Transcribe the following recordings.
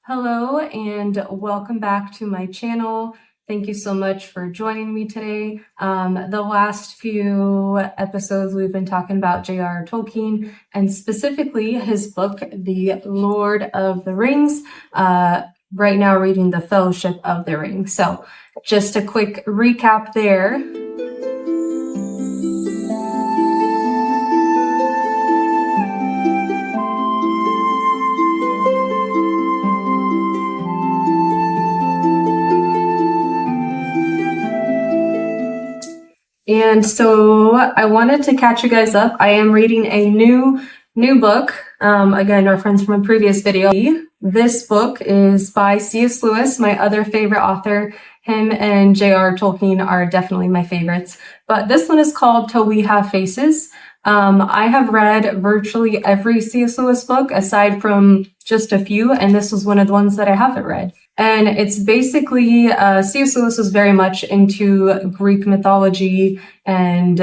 Hello and welcome back to my channel. Thank you so much for joining me today. The last few episodes we've been talking about J.R.R. Tolkien and specifically his book, The Lord of the Rings. Right now reading The Fellowship of the Ring. So just a quick recap there. And so I wanted to catch you guys up. I am reading a new book. Again, reference from a previous video. This book is by C.S. Lewis, my other favorite author. Him and J.R.R. Tolkien are definitely my favorites. But this one is called Till We Have Faces. I have read virtually every C.S. Lewis book aside from just a few, and this was one of the ones that I haven't read. And it's basically, C.S. Lewis was very much into Greek mythology and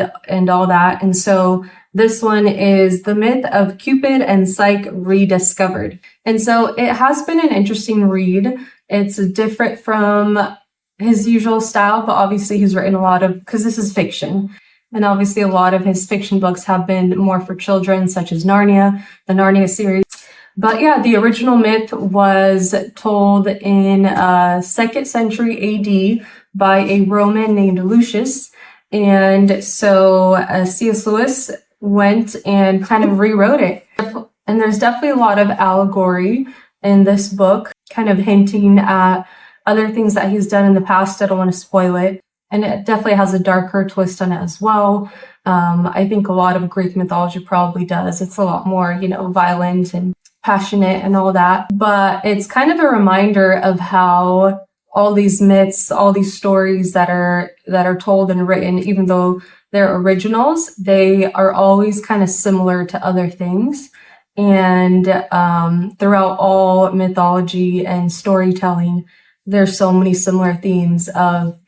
all that. And so this one is the myth of Cupid and Psyche rediscovered. And so it has been an interesting read. It's different from his usual style, but obviously he's written a lot of, because this is fiction. And obviously a lot of his fiction books have been more for children, such as Narnia, the Narnia series. But yeah, the original myth was told in 2nd century AD by a Roman named Lucius. And so C.S. Lewis went and kind of rewrote it. And there's definitely a lot of allegory in this book, kind of hinting at other things that he's done in the past. I don't want to spoil it. And it definitely has a darker twist on it as well. I think a lot of Greek mythology probably does. It's a lot more, violent and passionate and all that. But it's kind of a reminder of how all these myths, all these stories that are told and written, even though they're originals, they are always kind of similar to other things. And throughout all mythology and storytelling, there's so many similar themes of,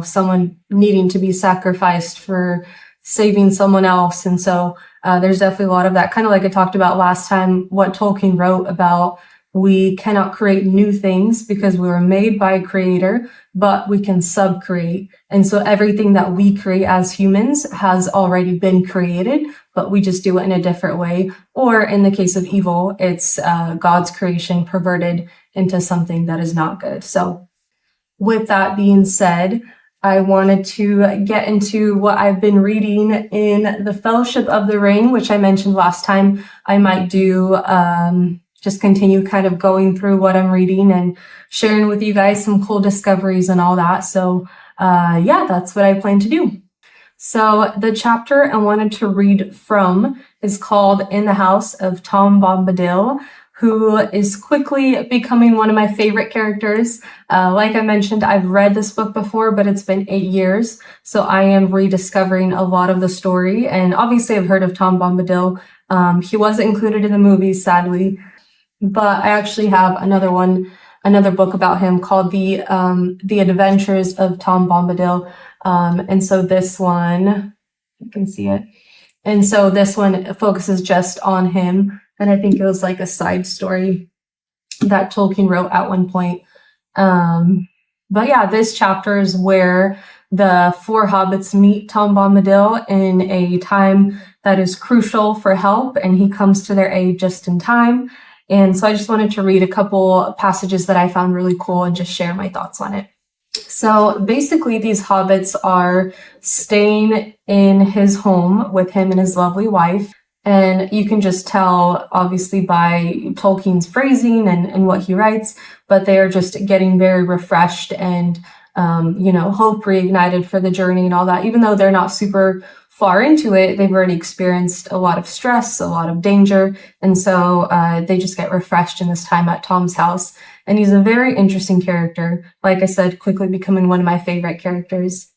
someone needing to be sacrificed for saving someone else. And so there's definitely a lot of that, kind of like I talked about last time, what Tolkien wrote about we cannot create new things because we were made by a creator, but we can sub-create. And so everything that we create as humans has already been created, but we just do it in a different way. Or in the case of evil, it's God's creation perverted into something that is not good. So with that being said, I wanted to get into what I've been reading in The Fellowship of the Ring, which I mentioned last time. I might do just continue kind of going through what I'm reading and sharing with you guys some cool discoveries and all that. So yeah, that's what I plan to do. So the chapter I wanted to read from is called In the House of Tom Bombadil, who is quickly becoming one of my favorite characters. Like I mentioned, I've read this book before, but it's been 8 years. So I am rediscovering a lot of the story. And obviously I've heard of Tom Bombadil. He wasn't included in the movies, sadly. But I actually have another book about him called The Adventures of Tom Bombadil. And so this one, you can see it. And so this one focuses just on him. And I think it was like a side story that Tolkien wrote at one point. But yeah, this chapter is where the 4 hobbits meet Tom Bombadil in a time that is crucial for help, and he comes to their aid just in time. And so I just wanted to read a couple passages that I found really cool and just share my thoughts on it. So basically these hobbits are staying in his home with him and his lovely wife. And you can just tell, obviously, by Tolkien's phrasing and what he writes, but they are just getting very refreshed and, hope reignited for the journey and all that. Even though they're not super far into it, they've already experienced a lot of stress, a lot of danger. And so they just get refreshed in this time at Tom's house. And he's a very interesting character. Like I said, quickly becoming one of my favorite characters.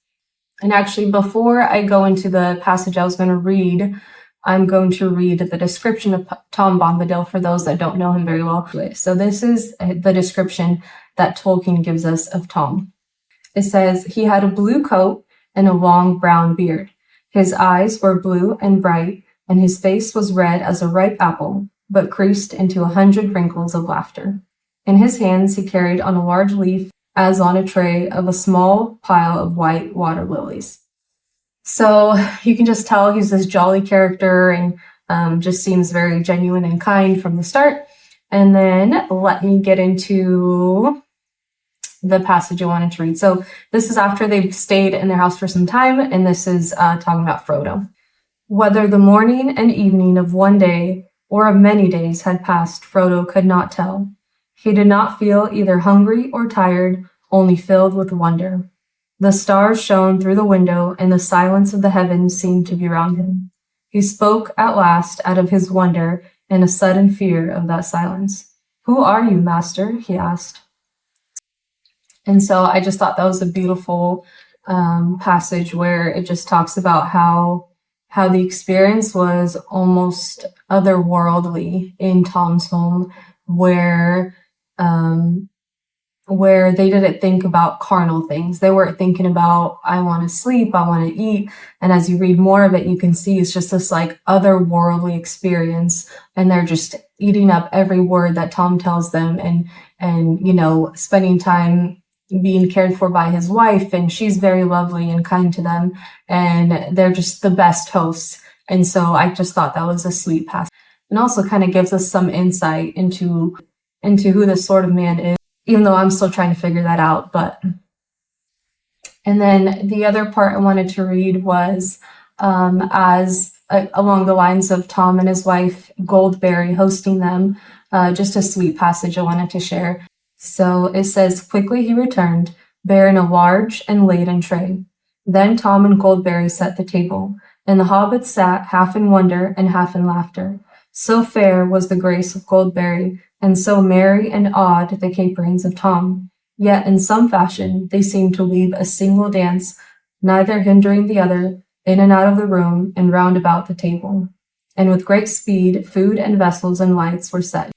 And actually, before I go into the passage I was going to read, I'm going to read the description of Tom Bombadil for those that don't know him very well. So this is the description that Tolkien gives us of Tom. It says, he had a blue coat and a long brown beard. His eyes were blue and bright, and his face was red as a ripe apple, but creased into 100 wrinkles of laughter. In his hands he carried on a large leaf, as on a tray, of a small pile of white water lilies. So you can just tell he's this jolly character and just seems very genuine and kind from the start. And then let me get into the passage I wanted to read. So this is after they've stayed in their house for some time, and this is talking about Frodo. Whether the morning and evening of one day or of many days had passed, Frodo could not tell. He did not feel either hungry or tired, only filled with wonder. The stars shone through the window, and the silence of the heavens seemed to be around him. He spoke at last out of his wonder and a sudden fear of that silence. "Who are you, master?" he asked. And so I just thought that was a beautiful passage where it just talks about how the experience was almost otherworldly in Tom's home, where they didn't think about carnal things. They weren't thinking about, I want to sleep, I want to eat. And as you read more of it, you can see it's just this like otherworldly experience. And they're just eating up every word that Tom tells them, and you know, spending time being cared for by his wife, and she's very lovely and kind to them, and they're just the best hosts. And so I just thought that was a sweet passage, and also kind of gives us some insight into who this sort of man is, even though I'm still trying to figure that out. And then the other part I wanted to read was along the lines of Tom and his wife Goldberry hosting them, just a sweet passage I wanted to share. So it says, "Quickly he returned, bearing a large and laden tray. Then Tom and Goldberry set the table, and the hobbits sat half in wonder and half in laughter. So fair was the grace of Goldberry, and so merry and odd the caperings of Tom. Yet in some fashion they seemed to weave a single dance, neither hindering the other, in and out of the room and round about the table. And with great speed food and vessels and lights were set.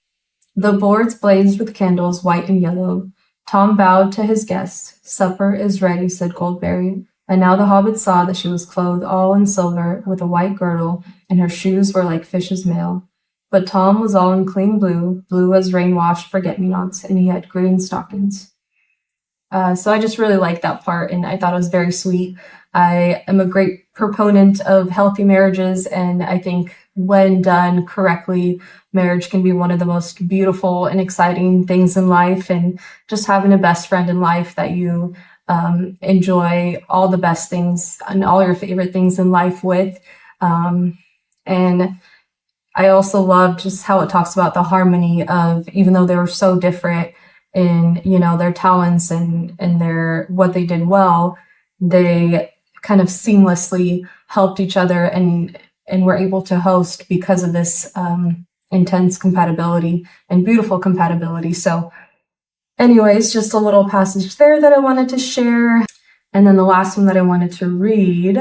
The boards blazed with candles white and yellow. Tom bowed to his guests. 'Supper is ready,' said Goldberry. And now the hobbit saw that she was clothed all in silver, with a white girdle, and her shoes were like fish's mail. But Tom was all in clean blue, blue as rain-washed forget-me-nots, and he had green stockings." So I just really liked that part, and I thought it was very sweet. I am a great proponent of healthy marriages, and I think when done correctly, marriage can be one of the most beautiful and exciting things in life, and just having a best friend in life that you enjoy all the best things and all your favorite things in life with. And I also love just how it talks about the harmony of, even though they were so different in, you know, their talents and their what they did well, they kind of seamlessly helped each other and were able to host because of this intense compatibility and beautiful compatibility. So anyways, just a little passage there that I wanted to share. And then the last one that I wanted to read.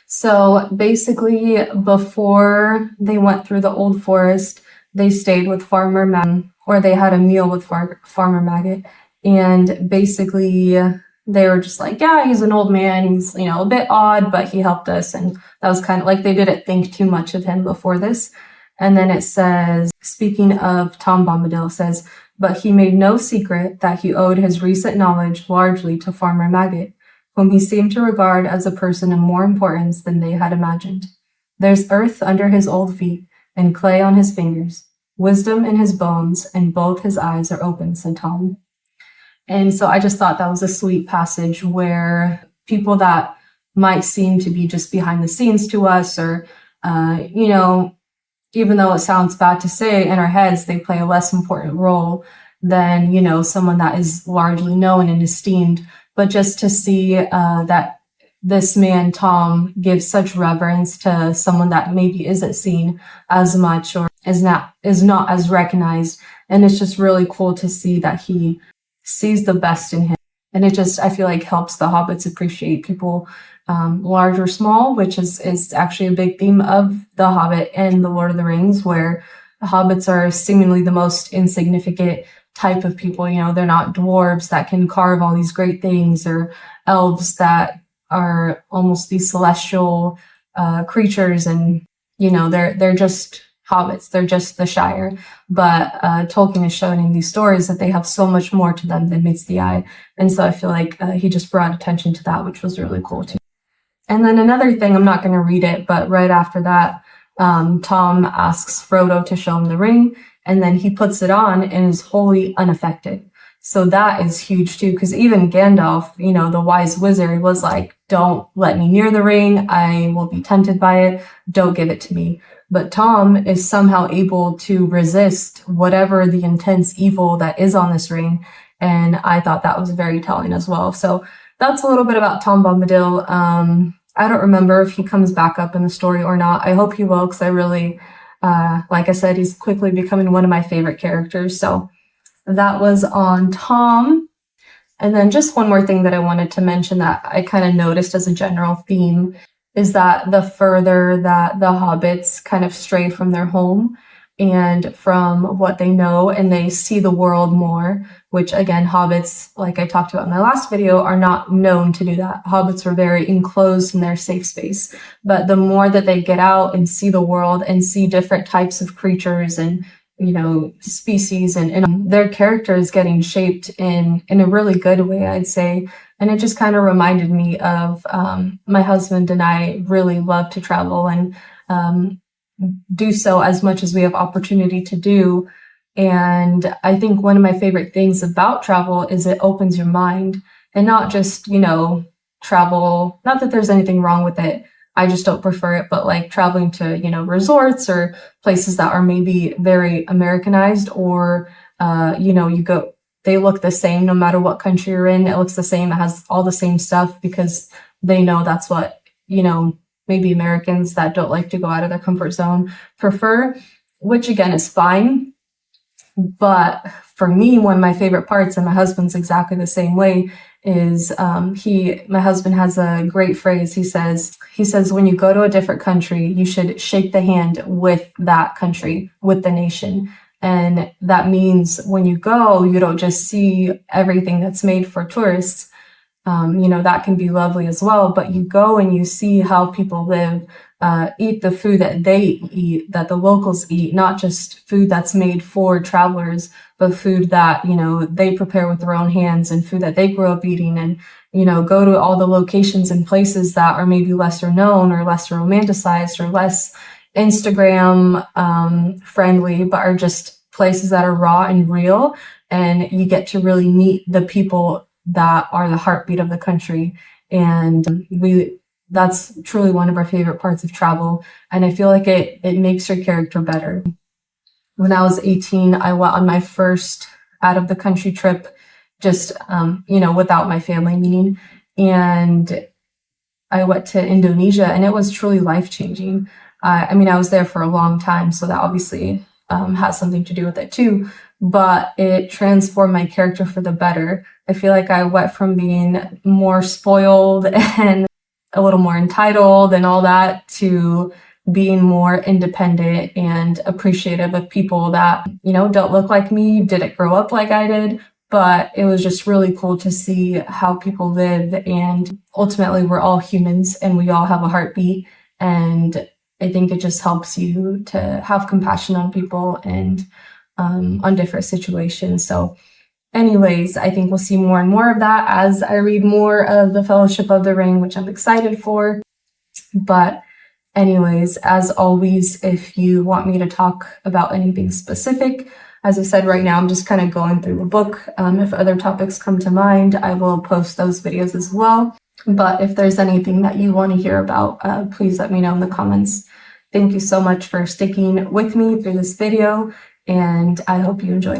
So basically, before they went through the Old Forest, they stayed with Farmer Maggot, or they had a meal with Farmer Maggot. And basically, they were just like, yeah, he's an old man. He's, you know, a bit odd, but he helped us. And that was kind of like, they didn't think too much of him before this. And then it says, speaking of Tom Bombadil, it says, "But he made no secret that he owed his recent knowledge largely to Farmer Maggot, whom he seemed to regard as a person of more importance than they had imagined. There's earth under his old feet and clay on his fingers, wisdom in his bones, and both his eyes are open," said Tom. And so I just thought that was a sweet passage where people that might seem to be just behind the scenes to us, or, you know, even though it sounds bad to say, in our heads, they play a less important role than, you know, someone that is largely known and esteemed. But just to see that this man, Tom, gives such reverence to someone that maybe isn't seen as much or is not as recognized. And it's just really cool to see that he sees the best in him. And it just, I feel like, helps the hobbits appreciate people, large or small, which is actually a big theme of The Hobbit and The Lord of the Rings, where the hobbits are seemingly the most insignificant type of people. You know, they're not dwarves that can carve all these great things, or elves that are almost these celestial creatures. And, you know, they're just hobbits. They're just the Shire. But Tolkien is showing in these stories that they have so much more to them than meets the eye. And so I feel like he just brought attention to that, which was really cool too. And then another thing, I'm not going to read it, but right after that, Tom asks Frodo to show him the ring, and then he puts it on and is wholly unaffected. So that is huge too, because even Gandalf, you know, the wise wizard, was like, don't let me near the ring. I will be tempted by it. Don't give it to me. But Tom is somehow able to resist whatever the intense evil that is on this ring. And I thought that was very telling as well. So that's a little bit about Tom Bombadil. I don't remember if he comes back up in the story or not. I hope he will, because I really, like I said, he's quickly becoming one of my favorite characters. So that was on Tom. And then just one more thing that I wanted to mention that I kind of noticed as a general theme is that the further that the hobbits kind of stray from their home and from what they know, and they see the world more, which again, hobbits, like I talked about in my last video, are not known to do that. Hobbits are very enclosed in their safe space. But the more that they get out and see the world and see different types of creatures and, you know, species, and their character is getting shaped in a really good way, I'd say. And it just kind of reminded me of my husband and I really love to travel and do so as much as we have opportunity to do. And I think one of my favorite things about travel is it opens your mind, and not just, you know, travel, not that there's anything wrong with it. I just don't prefer it, but like traveling to, you know, resorts or places that are maybe very Americanized, or, you know, you go, they look the same no matter what country you're in. It looks the same. It has all the same stuff because they know that's what, you know, maybe Americans that don't like to go out of their comfort zone prefer, which again is fine. But for me, one of my favorite parts, and my husband's exactly the same way, is my husband has a great phrase. He says, when you go to a different country, you should shake the hand with that country, with the nation. And that means when you go, you don't just see everything that's made for tourists. You know, that can be lovely as well, but you go and you see how people live, eat the food that they eat, that the locals eat, not just food that's made for travelers, but food that, you know, they prepare with their own hands and food that they grew up eating, and, you know, go to all the locations and places that are maybe lesser known or lesser romanticized or less Instagram friendly, but are just places that are raw and real. And you get to really meet the people that are the heartbeat of the country. And that's truly one of our favorite parts of travel. And I feel like it makes your character better. When I was 18, I went on my first out of the country trip, just, you know, without my family, meaning, and I went to Indonesia, and it was truly life-changing. I mean, I was there for a long time, so that obviously has something to do with it too, but it transformed my character for the better. I feel like I went from being more spoiled and a little more entitled and all that to being more independent and appreciative of people that, you know, don't look like me, didn't grow up like I did. But it was just really cool to see how people live. And ultimately, we're all humans and we all have a heartbeat. And I think it just helps you to have compassion on people and on different situations. So anyways, I think we'll see more and more of that as I read more of the Fellowship of the Ring, which I'm excited for. But anyways, as always, if you want me to talk about anything specific, as I said, right now I'm just kind of going through the book. If other topics come to mind, I will post those videos as well. But if there's anything that you want to hear about, please let me know in the comments. Thank you so much for sticking with me through this video, and I hope you enjoy.